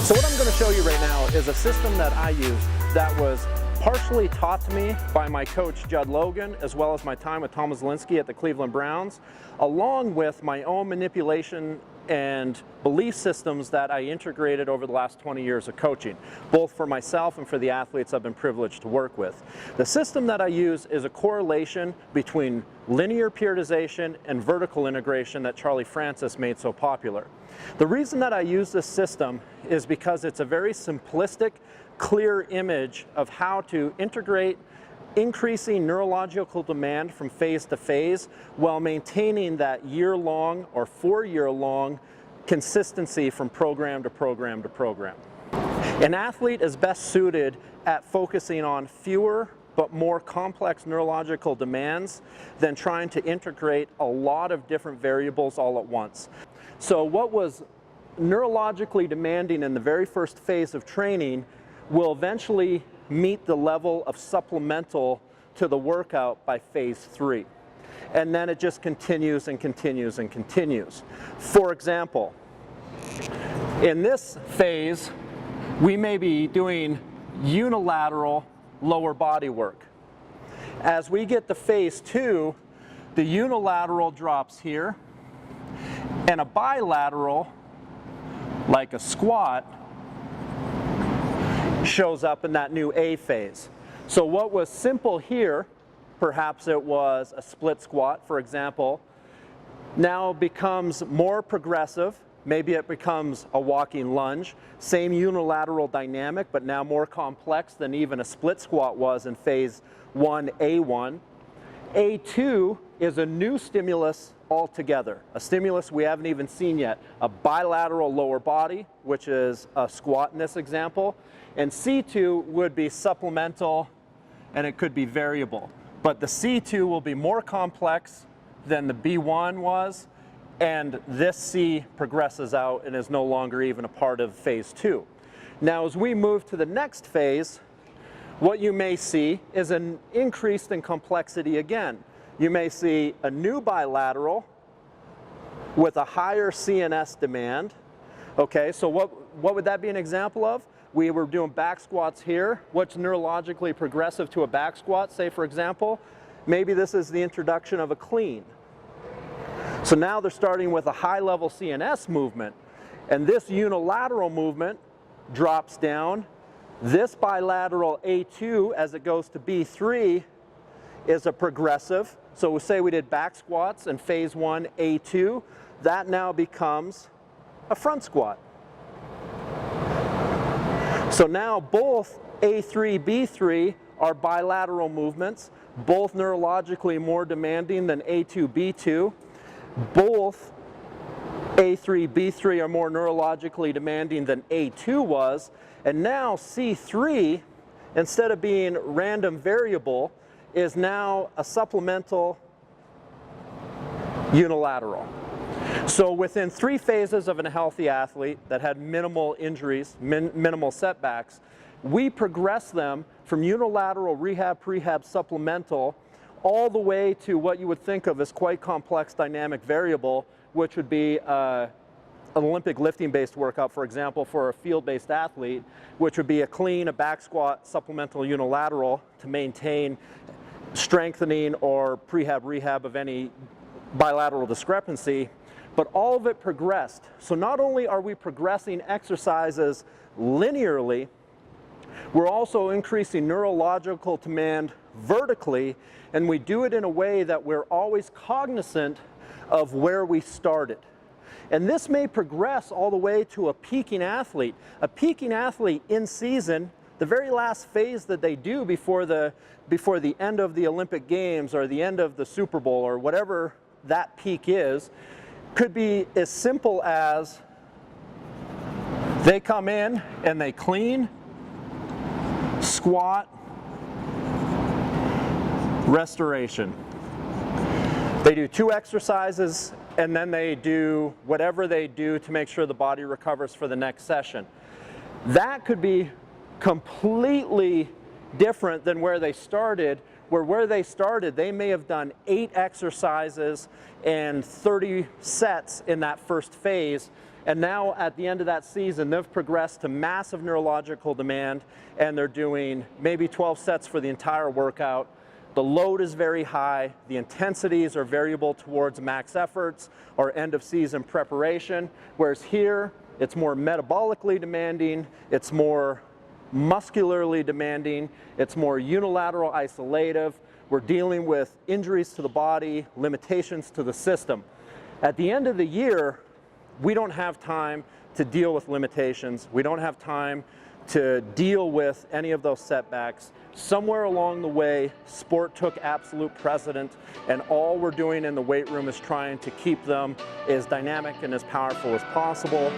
So what I'm going to show you right now is a system that I use that was partially taught to me by my coach Judd Logan, as well as my time with Thomas Linsky at the Cleveland Browns, along with my own manipulation and belief systems that I integrated over the last 20 years of coaching, both for myself and for the athletes I've been privileged to work with. The system that I use is a correlation between linear periodization and vertical integration that Charlie Francis made so popular. The reason that I use this system is because it's a very simplistic, clear image of how to integrate increasing neurological demand from phase to phase while maintaining that year-long or 4-year-long consistency from program to program to program. An athlete is best suited at focusing on fewer but more complex neurological demands than trying to integrate a lot of different variables all at once. So what was neurologically demanding in the very first phase of training will eventually meet the level of supplemental to the workout by phase 3. And then it just continues and continues and continues. For example, in this phase, we may be doing unilateral lower body work. As we get to phase 2, the unilateral drops here, and a bilateral, like a squat, shows up in that new A phase. So what was simple here, perhaps it was a split squat, for example, now becomes more progressive. Maybe it becomes a walking lunge. Same unilateral dynamic, but now more complex than even a split squat was in phase 1, A1. A2 is a new stimulus altogether, a stimulus we haven't even seen yet, a bilateral lower body, which is a squat in this example, and C2 would be supplemental, and it could be variable. But the C2 will be more complex than the B1 was, and this C progresses out and is no longer even a part of phase 2. Now as we move to the next phase, what you may see is an increase in complexity again. You may see a new bilateral with a higher CNS demand. Okay, so what would that be an example of? We were doing back squats here. What's neurologically progressive to a back squat? Say, for example, maybe this is the introduction of a clean. So now they're starting with a high-level CNS movement, and this unilateral movement drops down. This bilateral A2, as it goes to B3, is a progressive. So we say we did back squats in phase 1, A2. That now becomes a front squat. So now both A3, B3 are bilateral movements, both neurologically more demanding than A2, B2. Both A3, B3 are more neurologically demanding than A2 was. And now C3, instead of being random variable, is now a supplemental unilateral. So within 3 phases of a healthy athlete that had minimal injuries, minimal setbacks, we progress them from unilateral rehab, prehab, supplemental, all the way to what you would think of as quite complex dynamic variable, which would be an Olympic lifting-based workout, for example, for a field-based athlete, which would be a clean, a back squat, supplemental unilateral to maintain strengthening or prehab, rehab of any bilateral discrepancy. But all of it progressed. So not only are we progressing exercises linearly, we're also increasing neurological demand vertically, and we do it in a way that we're always cognizant of where we started. And this may progress all the way to a peaking athlete. A peaking athlete in season, the very last phase that they do before the end of the Olympic Games or the end of the Super Bowl or whatever that peak is, could be as simple as they come in and they clean, squat, restoration. They do 2 exercises and then they do whatever they do to make sure the body recovers for the next session. That could be completely different than where they started, where they started, they may have done 8 exercises and 30 sets in that first phase, And now at the end of that season, they've progressed to massive neurological demand, and they're doing maybe 12 sets for the entire workout. The load is very high, the intensities are variable towards max efforts or end of season preparation, whereas here it's more metabolically demanding, it's more muscularly demanding, it's more unilateral isolative. We're dealing with injuries to the body, limitations to the system. At the end of the year, we don't have time to deal with limitations. We don't have time to deal with any of those setbacks. Somewhere along the way, sport took absolute precedent, and all we're doing in the weight room is trying to keep them as dynamic and as powerful as possible.